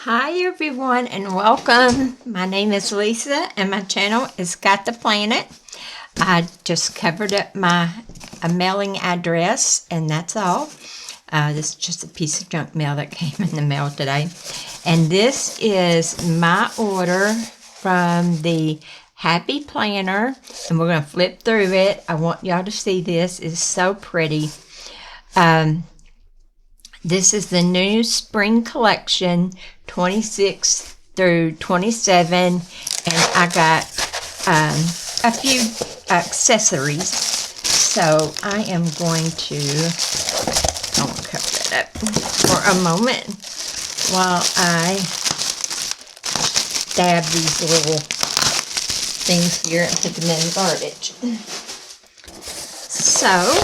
Hi everyone and welcome. My name is Lisa and my channel is Got the Planet. I just covered up my mailing address and that's all. This is just a piece of junk mail that came in the mail today. And this is my order from the Happy Planner, and we're going to flip through it. I want y'all to see this. It's so pretty. This is the new spring collection, 26 through 27, and I got a few accessories. So I am going to, cover that up for a moment while I stab these little things here and put them in the garbage. So,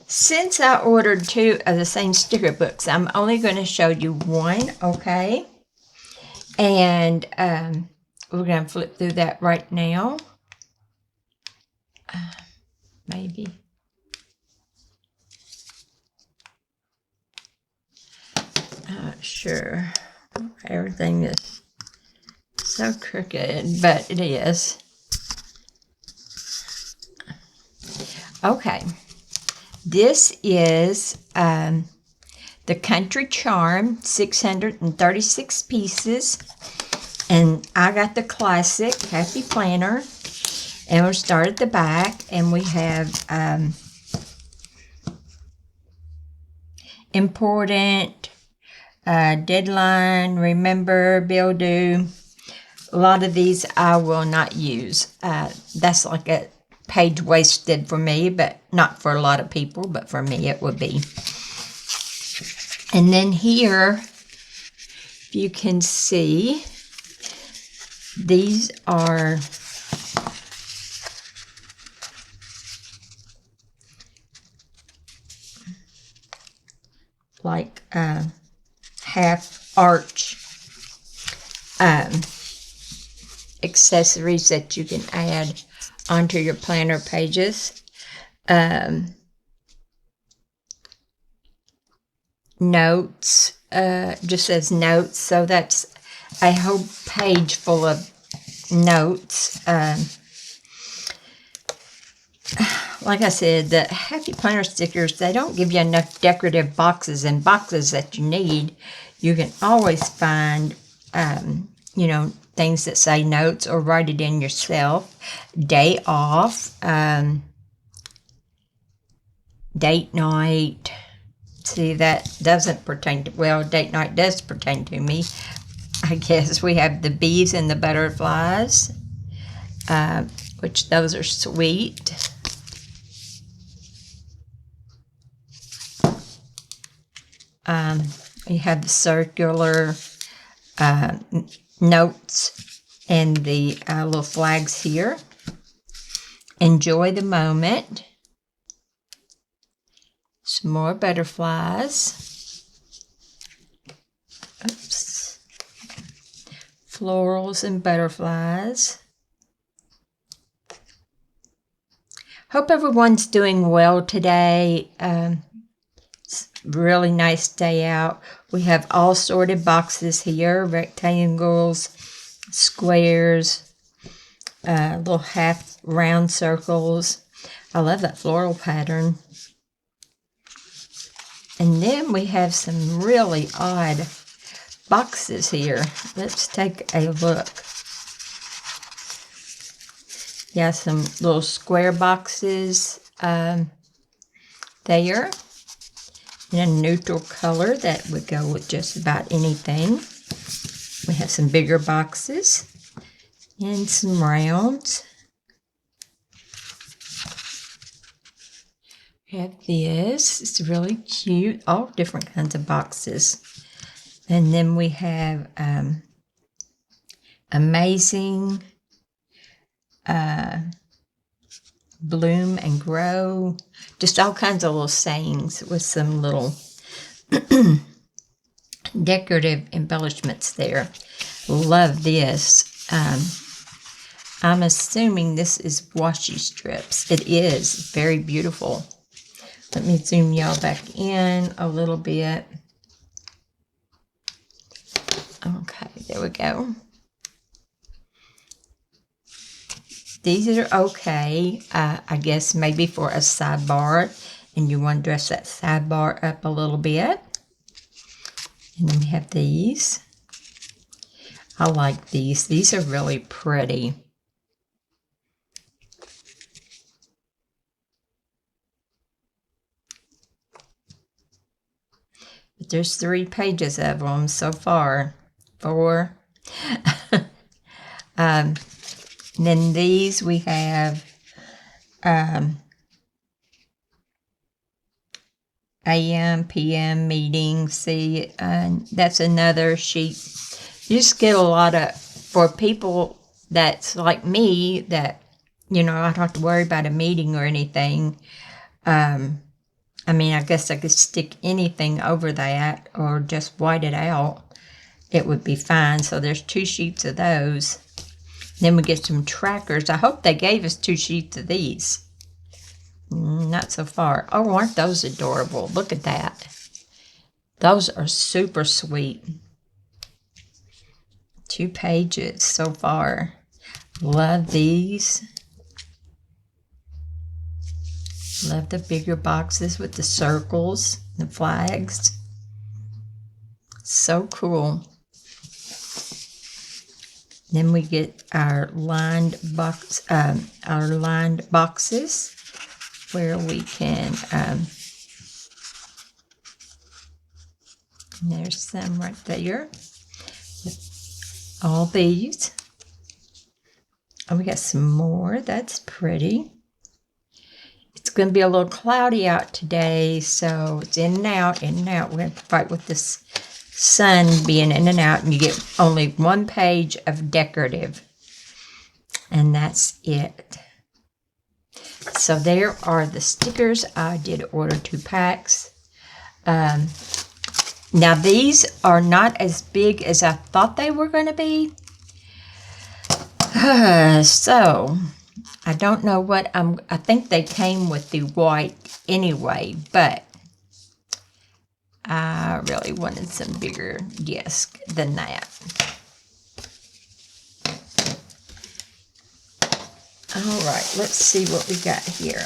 since I ordered two of the same sticker books, I'm only going to show you one, okay? And we're going to flip through that right now. Maybe. Not sure. Everything is so crooked, but it is. Okay. This is the Country Charm, 636 pieces. And I got the classic Happy Planner. And we'll start at the back. And we have important, deadline, remember, bill due. A lot of these I will not use. That's like a page wasted for me, but not for a lot of people, but for me it would be. And then here, if you can see, these are like half arch accessories that you can add onto your planner pages. Notes, just says notes, so that's a whole page full of notes. Like I said, the Happy Planner stickers, they don't give you enough decorative boxes and boxes that you need. You can always find, things that say notes or write it in yourself. Day off, date night. See, that doesn't pertain to, well, date night does pertain to me. I guess we have the bees and the butterflies, which those are sweet. We have the circular notes and the little flags here. Enjoy the moment. Some more butterflies. Oops. Florals and butterflies. Hope everyone's doing well today. It's a really nice day out. We have all sorted boxes here, rectangles, squares, little half round circles. I love that floral pattern. And then we have some really odd boxes here. Let's take a look. Yeah, some little square boxes there. In a neutral color that would go with just about anything. We have some bigger boxes and some rounds. We have this. It's really cute. All different kinds of boxes. And then we have amazing bloom and grow. Just all kinds of little sayings with some little decorative embellishments there. Love this. I'm assuming this is washi strips. It is very beautiful. Let me zoom y'all back in a little bit. Okay, there we go. These are okay, I guess maybe for a sidebar, and you want to dress that sidebar up a little bit. And then we have these. I like these. These are really pretty. But there's 3 pages of them so far. 4. And then these we have AM, PM meetings. See, that's another sheet. You just get a lot of, for people that's like me, that, you know, I don't have to worry about a meeting or anything. I mean, I guess I could stick anything over that or just white it out. It would be fine. So there's 2 sheets of those. Then we get some trackers. I hope they gave us 2 sheets of these. Not so far. Oh, aren't those adorable? Look at that. Those are super sweet. 2 pages so far. Love these. Love the bigger boxes with the circles, the flags. So cool. Then we get our lined boxes where we can. There's some right there. All these. Oh, we got some more. That's pretty. It's going to be a little cloudy out today, so it's in and out, in and out. We're going to fight with this sun being in and out, and you get only 1 page of decorative, and that's it. So there are the stickers. I did order 2 packs. Now these are not as big as I thought they were going to be. So I don't know what I think they came with the white anyway, but I really wanted some bigger disc than that. All right, let's see what we got here.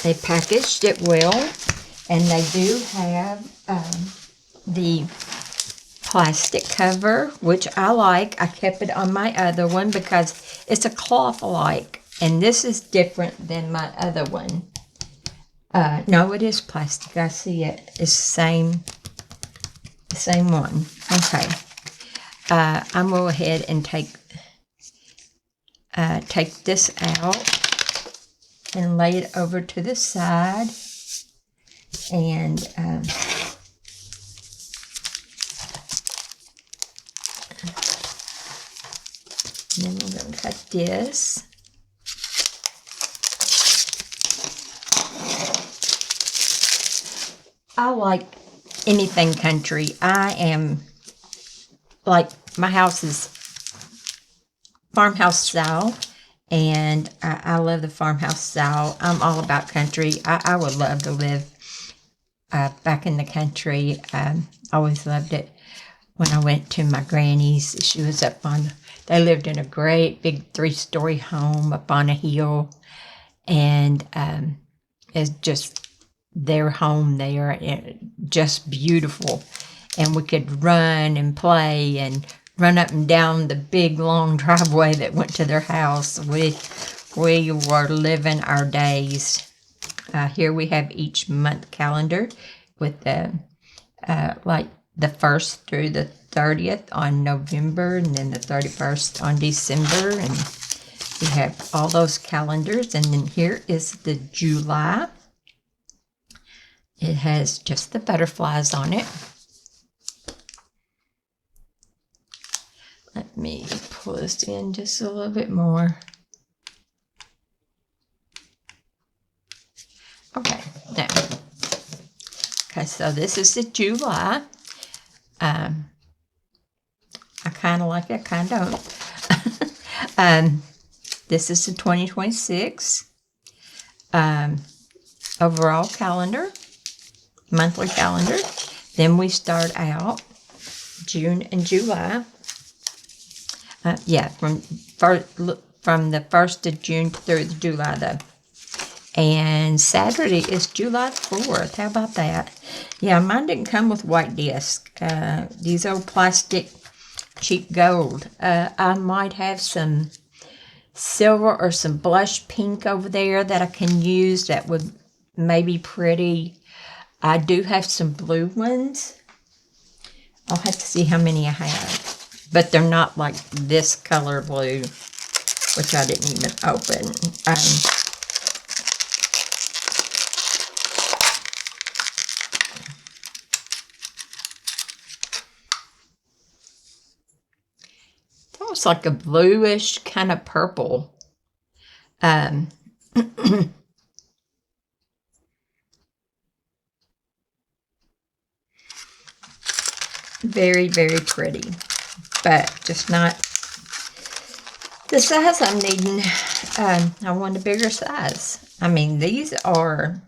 They packaged it well, and they do have the plastic cover, which I like. I kept it on my other one because it's a cloth-like, and this is different than my other one. No, it is plastic. I see it. It's the same one. Okay. I'm going to go ahead and take this out and lay it over to the side, and then we're going to cut this. I like anything country. I am, like, my house is farmhouse style, and I love the farmhouse style. I'm all about country. I would love to live back in the country. Always loved it. When I went to my granny's, she was they lived in a great big 3-story home up on a hill, and it's just their home there, just beautiful. And we could run and play and run up and down the big long driveway that went to their house. We were living our days. Here we have each month calendar with the like the 1st through the 30th on November, and then the 31st on December, and We have all those calendars, and then here is the July. It has just the butterflies on it. Let me pull this in just a little bit more. Okay, now. Okay, so this is the July. I kind of like it, I kind of don't. This is the 2026 overall calendar, monthly calendar. Then we start out June and July. From the 1st of June through July, though. And Saturday is July 4th. How about that? Yeah, mine didn't come with white disc. These old plastic cheap gold. I might have some silver or some blush pink over there that I can use that would maybe pretty. I do have some blue ones. I'll have to see how many I have. But they're not like this color blue, which I didn't even open. It's like a bluish kind of purple. Very, very pretty, but just not the size I'm needing. I want a bigger size. I mean, these are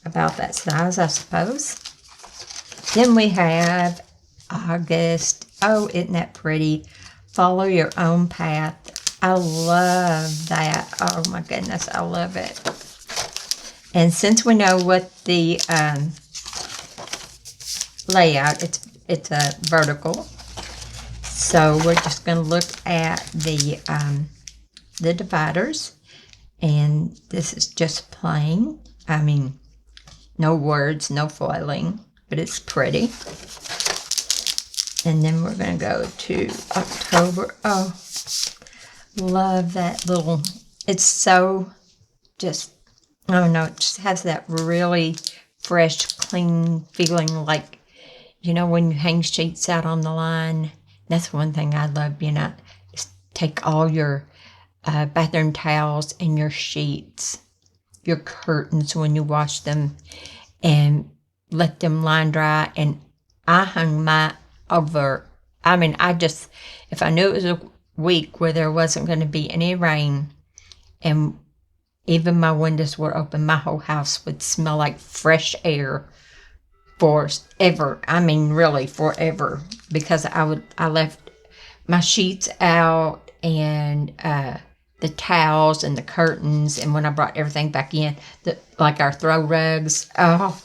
about that size, I suppose. Then we have August. Oh, isn't that pretty? Follow your own path. I love that. Oh my goodness, I love it. And since we know what the layout, it's a vertical. So we're just going to look at the dividers, and this is just plain. I mean, no words, no foiling, but it's pretty. And then we're going to go to October. Oh, love that little, it's so just, I don't know, it just has that really fresh, clean feeling like, you know, when you hang sheets out on the line. That's one thing I love, you know, is take all your bathroom towels and your sheets, your curtains when you wash them, and let them line dry. And I hung my over, I mean, if I knew it was a week where there wasn't going to be any rain and even my windows were open, my whole house would smell like fresh air forever. I mean, really forever, because I left my sheets out and the towels and the curtains, and when I brought everything back in, like our throw rugs, oh,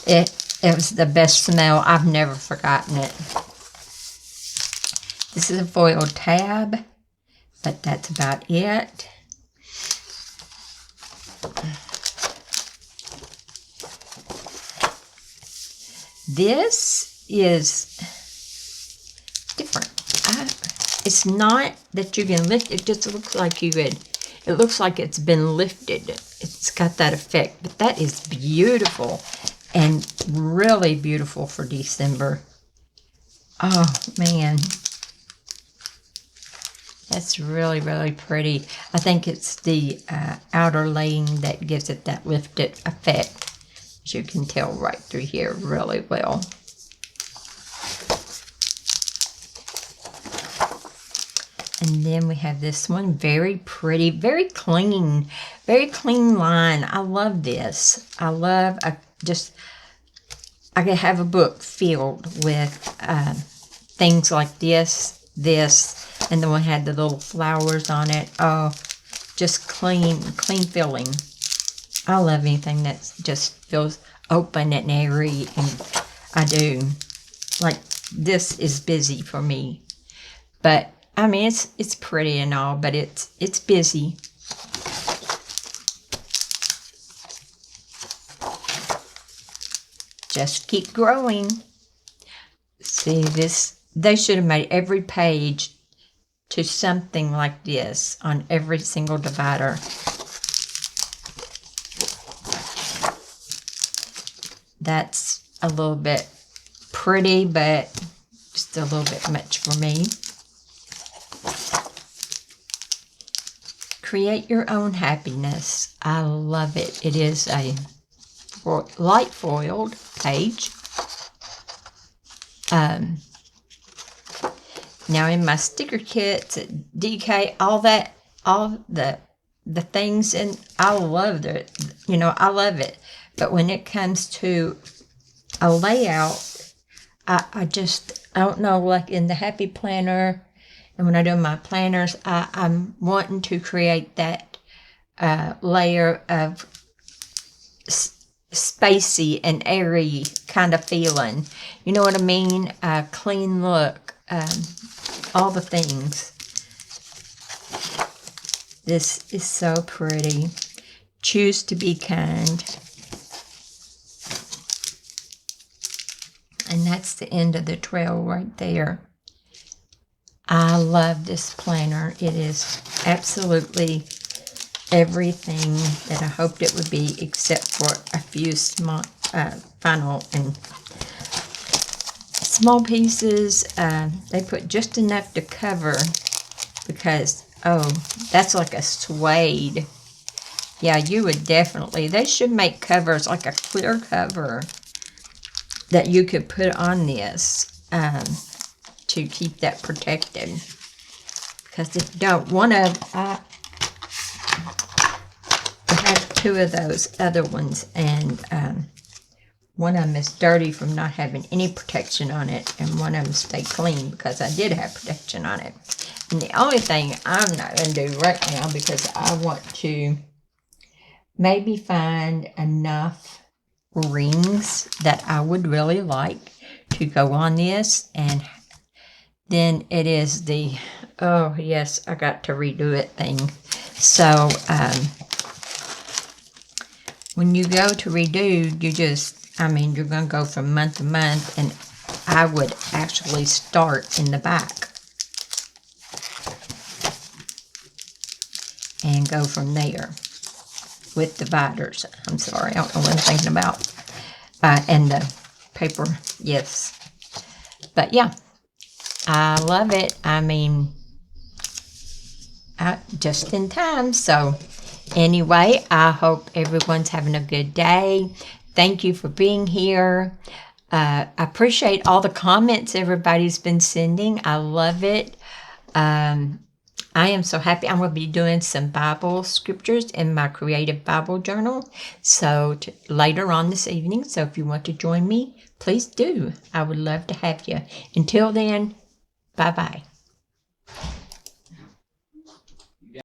it was the best smell. I've never forgotten it. This is a foil tab, but that's about it. This is different. It's not that you can lift. It just looks like it looks like it's been lifted. It's got that effect, but that is beautiful. And really beautiful for December. Oh, man. That's really, really pretty. I think it's the outer laying that gives it that lifted effect. As you can tell right through here really well. And then we have this one, very pretty, very clean line. I love this. I love I could have a book filled with things like this, and the one had the little flowers on it. Oh, just clean feeling. I love anything that just feels open and airy, and I do. Like, this is busy for me. But, I mean, it's pretty and all, but it's busy. Just keep growing. See this, they should have made every page to something like this on every single divider. That's a little bit pretty, but just a little bit much for me. Create your own happiness. I love it. It is a light foiled page. Now in my sticker kits, DK, all the things, and I love it. I love it. But when it comes to a layout, I don't know, like in the Happy Planner, and when I do my planners, I'm wanting to create that layer of spacey and airy kind of feeling. You know what I mean? Clean look, all the things. This is so pretty. Choose to be kind. And that's the end of the trail right there. I love this planner. It is absolutely everything that I hoped it would be, except for a few small, final and small pieces. They put just enough to cover because, oh, that's like a suede. Yeah, you would definitely, they should make covers, like a clear cover that you could put on this to keep that protected. Because if you don't, I have two of those other ones, and one of them is dirty from not having any protection on it, and one of them stayed clean because I did have protection on it. And the only thing I'm not going to do right now, because I want to maybe find enough rings that I would really like to go on this, and then it is the, oh yes, I got to redo it thing. So when you go to redo, you're going to go from month to month, and I would actually start in the back and go from there with dividers. I'm sorry, I don't know what I'm thinking about. And the paper, yes. But yeah, I love it. I mean, just in time. So anyway, I hope everyone's having a good day. Thank you for being here. I appreciate all the comments everybody's been sending. I love it. I am so happy. I'm going to be doing some Bible scriptures in my Creative Bible Journal later on this evening. So if you want to join me, please do. I would love to have you. Until then, bye-bye.